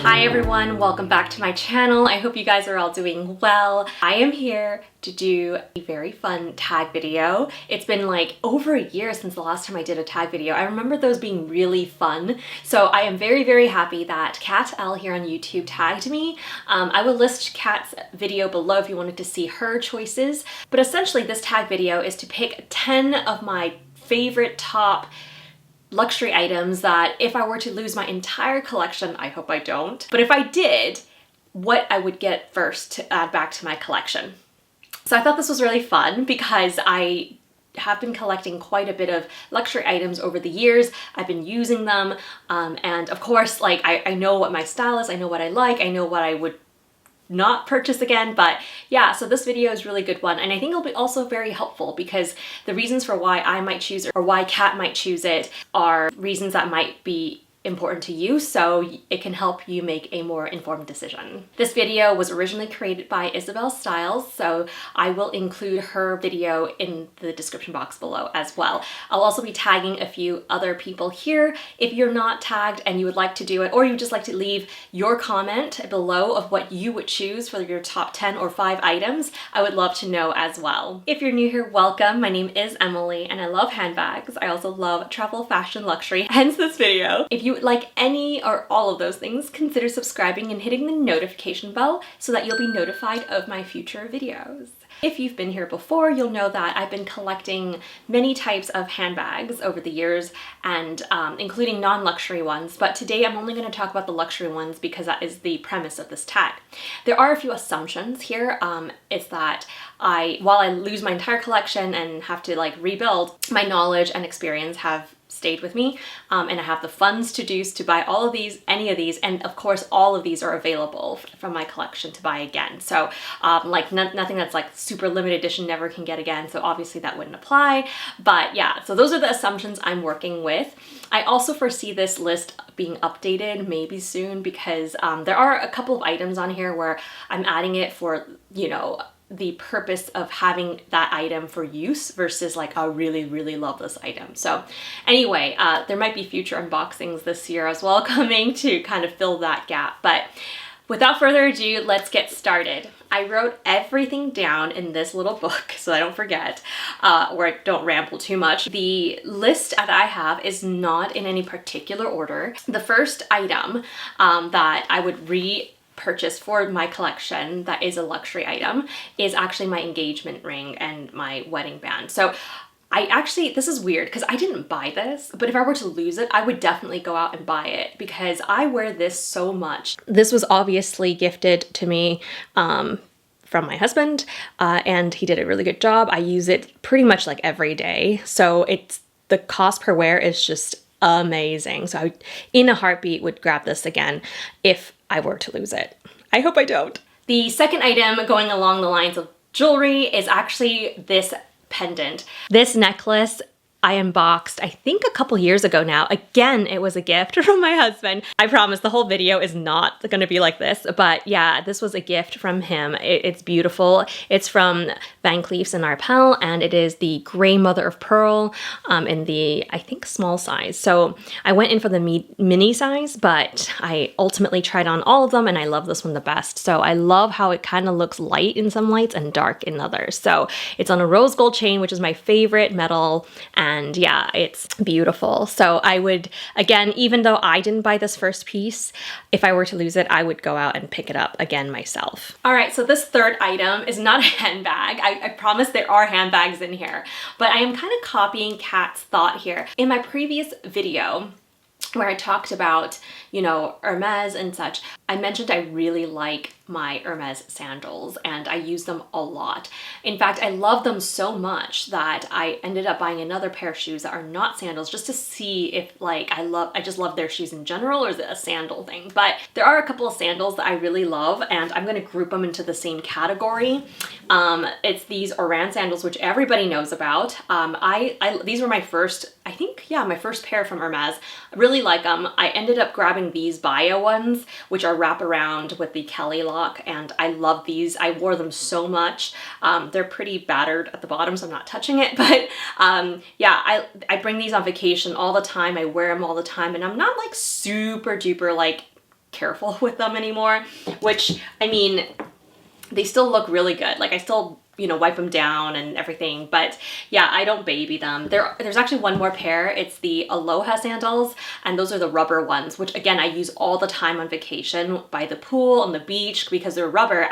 Hi everyone, welcome back to my channel. I hope you guys are all doing well. I am here to do a very fun tag video. It's been like over a year since the last time I did a tag video. I remember those being really fun. So I am very happy that Kat L here on YouTube tagged me. I will list Kat's video below if you wanted to see her choices. But essentially this tag video is to pick 10 of my favorite top luxury items that if I were to lose my entire collection, I hope I don't, but if I did, what I would get first to add back to my collection. So I thought this was really fun because I have been collecting quite a bit of luxury items over the years. I've been using them, and of course, like I know what my style is, I know what I like, I know what I would not purchase again. But yeah, so this video is a really good one, and I think it'll be also very helpful because the reasons for why I might choose it or why Kat might choose it are reasons that might be important to you, so it can help you make a more informed decision. This video was originally created by Isabel Styles, so I will include her video in the description box below as well. I'll also be tagging a few other people here. If you're not tagged and you would like to do it, or you would just like to leave your comment below of what you would choose for your top 10 or 5 items, I would love to know as well. If you're new here, welcome. My name is Emily and I love handbags. I also love travel, fashion, luxury, hence this video. If you would like any or all of those things, consider subscribing and hitting the notification bell so that you'll be notified of my future videos. If you've been here before, you'll know that I've been collecting many types of handbags over the years, and including non-luxury ones, but today I'm only going to talk about the luxury ones because that is the premise of this tag. There are a few assumptions here. It's that while I lose my entire collection and have to like rebuild, my knowledge and experience have stayed with me, and I have the funds to buy all of these, any of these, and of course all of these are available from my collection to buy again. So like nothing that's like super limited edition, never can get again, so obviously that wouldn't apply. But yeah, so those are the assumptions I'm working with. I also foresee this list being updated maybe soon because there are a couple of items on here where I'm adding it for, you know, the purpose of having that item for use versus like I really love this item. So anyway, there might be future unboxings this year as well coming to kind of fill that gap. But without further ado, let's get started. I wrote everything down in this little book so I don't forget, or I don't ramble too much. The list that I have is not in any particular order. The first item that I would purchase for my collection that is a luxury item is actually my engagement ring and my wedding band. So this is weird because I didn't buy this, but if I were to lose it, I would definitely go out and buy it because I wear this so much. This was obviously gifted to me from my husband, and he did a really good job. I use it pretty much like every day. So the cost per wear is just amazing. So I, in a heartbeat, would grab this again if I were to lose it. I hope I don't. The second item going along the lines of jewelry is actually this pendant. This necklace I unboxed, I think a couple years ago now. Again, it was a gift from my husband. I promise the whole video is not going to be like this, but yeah, this was a gift from him. It's beautiful. It's from Van Cleef's and Arpels, and it is the gray mother of pearl in the, I think, small size. So I went in for the mini size, but I ultimately tried on all of them, and I love this one the best. So I love how it kind of looks light in some lights and dark in others. So it's on a rose gold chain, which is my favorite metal, and yeah, it's beautiful. So I would, again, even though I didn't buy this first piece, if I were to lose it, I would go out and pick it up again myself. All right, so this third item is not a handbag. I promise there are handbags in here, but I am kind of copying Kat's thought here. In my previous video, where I talked about, you know, Hermes and such, I mentioned I really like my Hermes sandals and I use them a lot. In fact, I love them so much that I ended up buying another pair of shoes that are not sandals just to see if like I just love their shoes in general, or is it a sandal thing? But there are a couple of sandals that I really love and I'm going to group them into the same category. It's these Oran sandals, which everybody knows about. These were my first, I think, yeah, my first pair from Hermes. I really like them. I ended up grabbing these bio ones, which are wrap around with the Kelly lock, and I love these. I wore them so much. They're pretty battered at the bottom, so I'm not touching it, but yeah, I bring these on vacation all the time. I wear them all the time, and I'm not like super duper like careful with them anymore, which, I mean, they still look really good. Like I still, you know, wipe them down and everything, but yeah, I don't baby them. There's actually one more pair. It's the Aloha sandals, and those are the rubber ones, which again, I use all the time on vacation by the pool, on the beach, because they're rubber.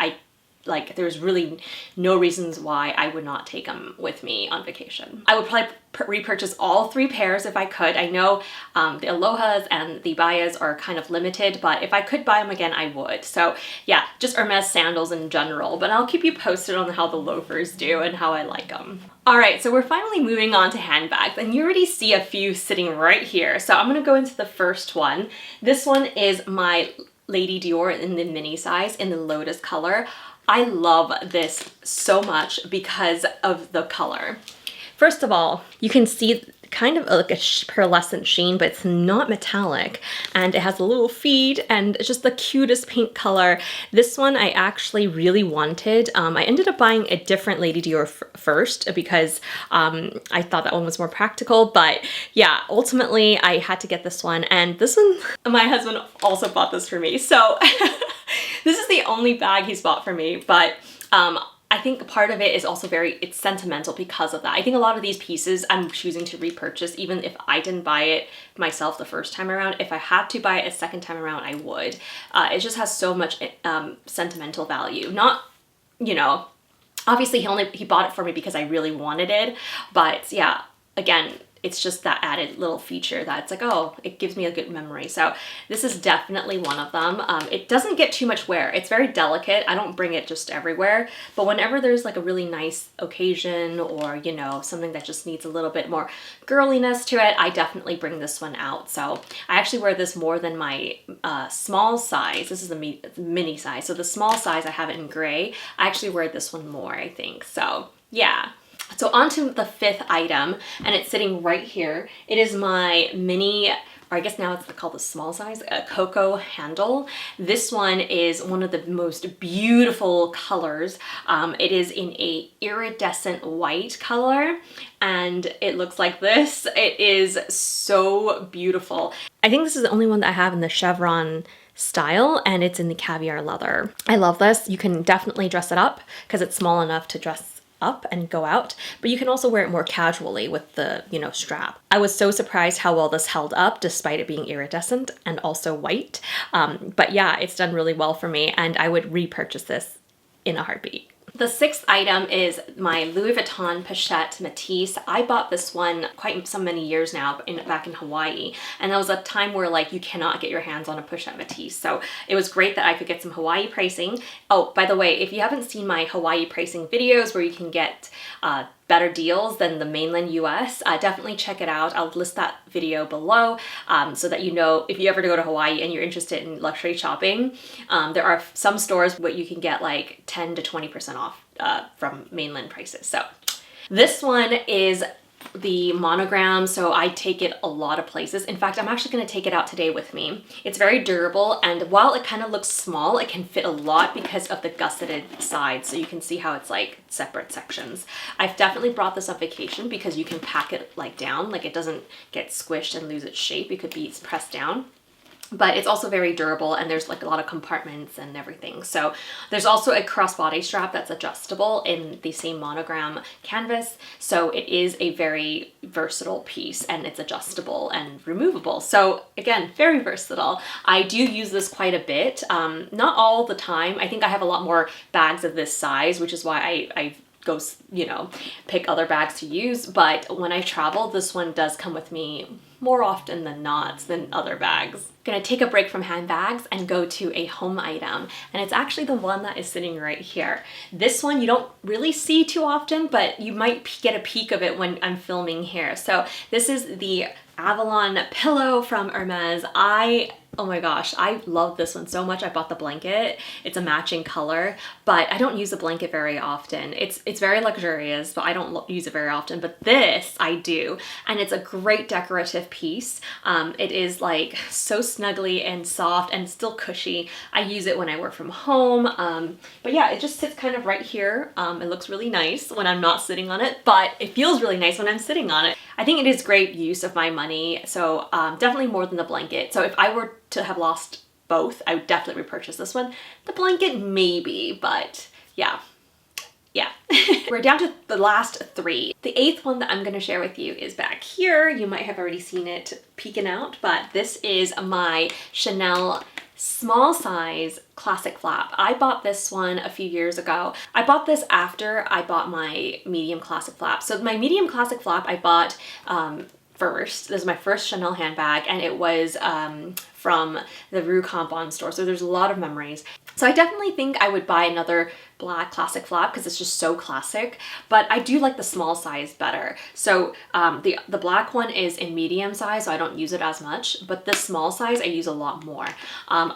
Like there's really no reasons why I would not take them with me on vacation. I would probably repurchase all 3 pairs if I could. I know the Alohas and the Bayas are kind of limited, but if I could buy them again, I would. So yeah, just Hermes sandals in general, but I'll keep you posted on how the loafers do and how I like them. All right, so we're finally moving on to handbags, and you already see a few sitting right here. So I'm gonna go into the first one. This one is my Lady Dior in the mini size in the Lotus color. I love this so much because of the color. First of all, you can see kind of like a pearlescent sheen, but it's not metallic, and it has a little feet, and it's just the cutest pink color. This one I actually really wanted. I ended up buying a different Lady Dior first because I thought that one was more practical, but yeah, ultimately I had to get this one, and this one, my husband also bought this for me. So this is the only bag he's bought for me, but I think part of it is also it's sentimental because of that. I think a lot of these pieces I'm choosing to repurchase, even if I didn't buy it myself the first time around. If I had to buy it a second time around, I would. It just has so much sentimental value. Not, you know, obviously he bought it for me because I really wanted it, but yeah, again, it's just that added little feature that's like, oh, it gives me a good memory. So this is definitely one of them. It doesn't get too much wear. It's very delicate. I don't bring it just everywhere, but whenever there's like a really nice occasion or, you know, something that just needs a little bit more girliness to it, I definitely bring this one out. So I actually wear this more than my small size. This is the mini size. So the small size, I have it in gray. I actually wear this one more, I think. So yeah. So on to the 5th item, and it's sitting right here. It is my mini, or I guess now it's called the small size, Cocoa handle. This one is one of the most beautiful colors. It is in a iridescent white color, and it looks like this. It is so beautiful. I think this is the only one that I have in the chevron style, and it's in the caviar leather. I love this. You can definitely dress it up because it's small enough to dress up and go out, but you can also wear it more casually with the, you know, strap. I was so surprised how well this held up despite it being iridescent and also white. But yeah, it's done really well for me, and I would repurchase this in a heartbeat. The 6th item is my Louis Vuitton Pochette Matisse. I bought this one quite so many years now back in Hawaii, and that was a time where like you cannot get your hands on a Pochette Matisse. So it was great that I could get some Hawaii pricing. Oh, by the way, if you haven't seen my Hawaii pricing videos where you can get better deals than the mainland US, definitely check it out. I'll list that video below so that you know if you ever go to Hawaii and you're interested in luxury shopping. There are some stores where you can get like 10 to 20% off from mainland prices. So this one is the monogram, so I take it a lot of places. In fact, I'm actually going to take it out today with me. It's very durable, and while it kind of looks small, it can fit a lot because of the gusseted sides, so you can see how it's like separate sections. I've definitely brought this on vacation because you can pack it like down, like it doesn't get squished and lose its shape. It could be pressed down. But it's also very durable, and there's like a lot of compartments and everything. So there's also a crossbody strap that's adjustable in the same monogram canvas. So it is a very versatile piece, and it's adjustable and removable. So again, very versatile. I do use this quite a bit, not all the time. I think I have a lot more bags of this size, which is why I go, you know, pick other bags to use. But when I travel, this one does come with me more often than not than other bags. Gonna take a break from handbags and go to a home item, and it's actually the one that is sitting right here. This one you don't really see too often, but you might get a peek of it when I'm filming here. So this is the Avalon pillow from Hermes. Oh my gosh, I love this one so much. I bought the blanket. It's a matching color, but I don't use the blanket very often. It's very luxurious, but I don't use it very often. But this I do, and it's a great decorative piece. It is like so snuggly and soft and still cushy. I use it when I work from home. But yeah, it just sits kind of right here. It looks really nice when I'm not sitting on it, but it feels really nice when I'm sitting on it. I think it is great use of my money, so definitely more than the blanket. So if I were to have lost both, I would definitely repurchase this one. The blanket maybe, but yeah. Yeah. We're down to the last 3. The 8th one that I'm going to share with you is back here. You might have already seen it peeking out, but this is my Chanel small size classic flap. I bought this one a few years ago. I bought this after I bought my medium classic flap. So my medium classic flap I bought first. This is my first Chanel handbag, and it was from the Rue Cambon store. So there's a lot of memories. So I definitely think I would buy another black classic flap because it's just so classic, but I do like the small size better. So the black one is in medium size, so I don't use it as much, but this small size I use a lot more.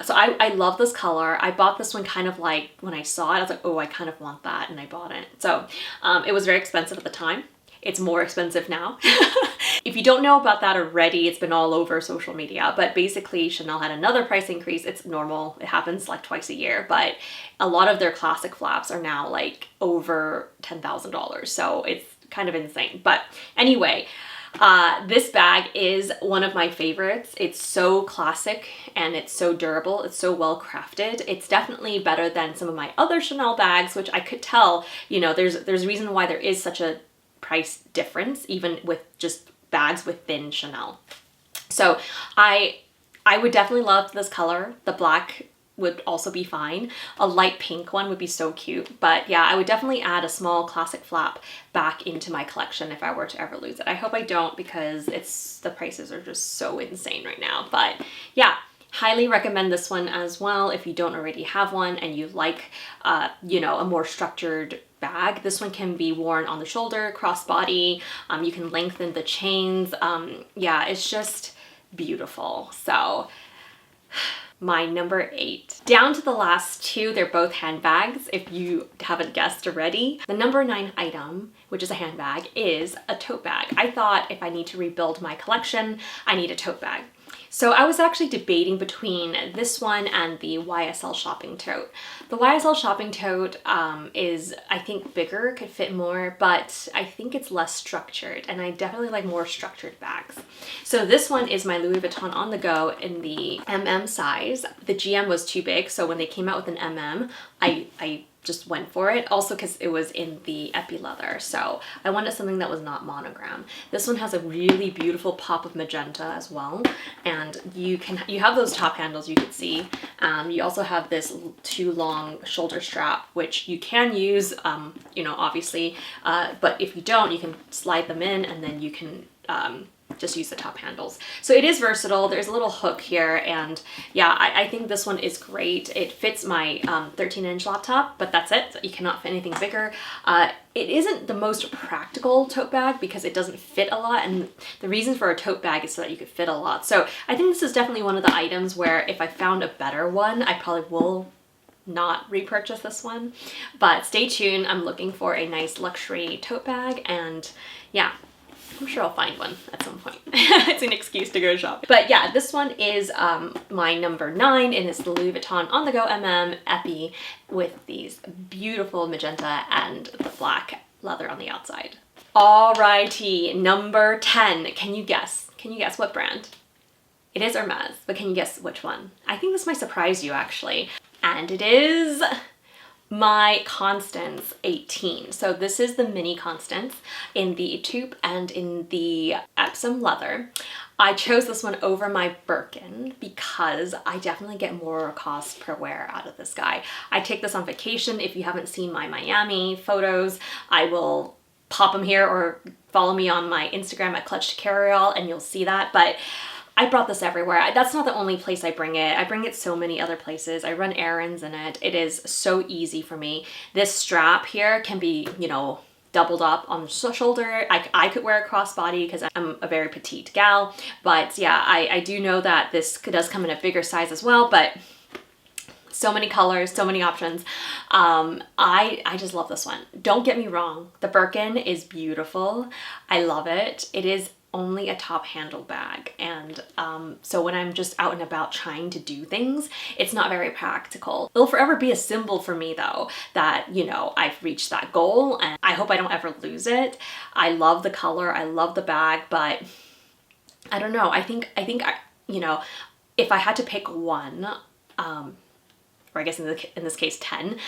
So I love this color. I bought this one kind of like, when I saw it, I was like, oh, I kind of want that, and I bought it. So it was very expensive at the time. It's more expensive now. If you don't know about that already, it's been all over social media, but basically Chanel had another price increase. It's normal. It happens like twice a year, but a lot of their classic flaps are now like over $10,000. So it's kind of insane. But anyway, this bag is one of my favorites. It's so classic and it's so durable. It's so well crafted. It's definitely better than some of my other Chanel bags, which I could tell, you know, there's a reason why there is such a price difference, even with just bags within Chanel. So I would definitely love this color. The black would also be fine. A light pink one would be so cute. But yeah, I would definitely add a small classic flap back into my collection if I were to ever lose it. I hope I don't, because the prices are just so insane right now. But yeah, highly recommend this one as well if you don't already have one and you like, you know, a more structured bag. This one can be worn on the shoulder, crossbody. You can lengthen the chains. Yeah, it's just beautiful. So my number 8. Down to the last 2, they're both handbags, if you haven't guessed already. The number 9 item, which is a handbag, is a tote bag. I thought if I need to rebuild my collection, I need a tote bag. So I was actually debating between this one and the YSL shopping tote. The YSL shopping tote is, I think, bigger, could fit more, but I think it's less structured, and I definitely like more structured bags. So this one is my Louis Vuitton on the go in the MM size. The GM was too big, so when they came out with an MM, I just went for it. Also because it was in the epi leather, so I wanted something that was not monogram. This one has a really beautiful pop of magenta as well, and you have those top handles you can see. You also have this too long shoulder strap, which you can use, you know, obviously, but if you don't, you can slide them in and then you can just use the top handles. So it is versatile. There's a little hook here, and yeah, I think this one is great. It fits my 13-inch laptop, but that's it. You cannot fit anything bigger. It isn't the most practical tote bag because it doesn't fit a lot, and the reason for a tote bag is so that you could fit a lot. So I think this is definitely one of the items where if I found a better one, I probably will not repurchase this one. But stay tuned. I'm looking for a nice luxury tote bag, and yeah, I'm sure I'll find one at some point. It's an excuse to go shopping. But yeah, this one is my number 9, and it's the Louis Vuitton On The Go MM Epi with these beautiful magenta and the black leather on the outside. Alrighty, number 10. Can you guess? Can you guess what brand? It is Hermes, but can you guess which one? I think this might surprise you actually. And it is my Constance 18. So this is the mini Constance in the taupe and in the Epsom leather. I chose this one over my Birkin because I definitely get more cost per wear out of this guy. I take this on vacation. If you haven't seen my Miami photos, I will pop them here, or follow me on my Instagram at Clutch to Carry All and you'll see that. But I brought this everywhere. That's not the only place I bring it. I bring it so many other places. I run errands in it. It is so easy for me. This strap here can be, you know, doubled up on the shoulder. I could wear a crossbody because I'm a very petite gal. But yeah, I do know that this does come in a bigger size as well, but so many colors, so many options. I just love this one. Don't get me wrong. The Birkin is beautiful. I love it. It is only a top handle bag, and so when I'm just out and about trying to do things, it's not very practical. It'll forever be a symbol for me though that, you know, I've reached that goal, and I hope I don't ever lose it. I love the color, I love the bag, but I don't know, I think you know, if I had to pick one, or I guess in this case 10,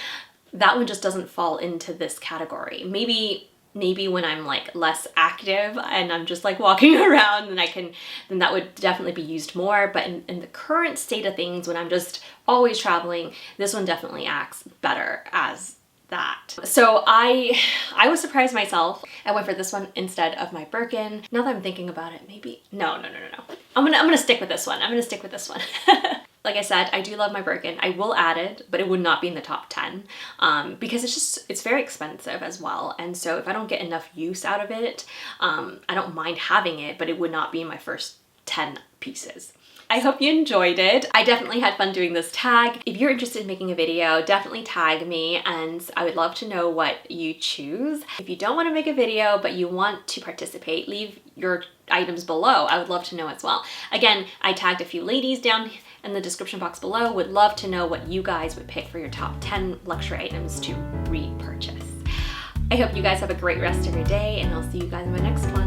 that one just doesn't fall into this category. Maybe when I'm like less active and I'm just like walking around, then that would definitely be used more. But in the current state of things, when I'm just always traveling, this one definitely acts better as that. So I was surprised myself. I went for this one instead of my Birkin. Now that I'm thinking about it, maybe, no. I'm gonna stick with this one. I'm gonna stick with this one. Like I said, I do love my Birkin. I will add it, but it would not be in the top 10 because it's very expensive as well. And so if I don't get enough use out of it, I don't mind having it, but it would not be in my first 10 pieces. I hope you enjoyed it. I definitely had fun doing this tag. If you're interested in making a video, definitely tag me and I would love to know what you choose. If you don't want to make a video, but you want to participate, leave your items below. I would love to know as well. Again, I tagged a few ladies down in the description box below. Would love to know what you guys would pick for your top 10 luxury items to repurchase. I hope you guys have a great rest of your day and I'll see you guys in my next one.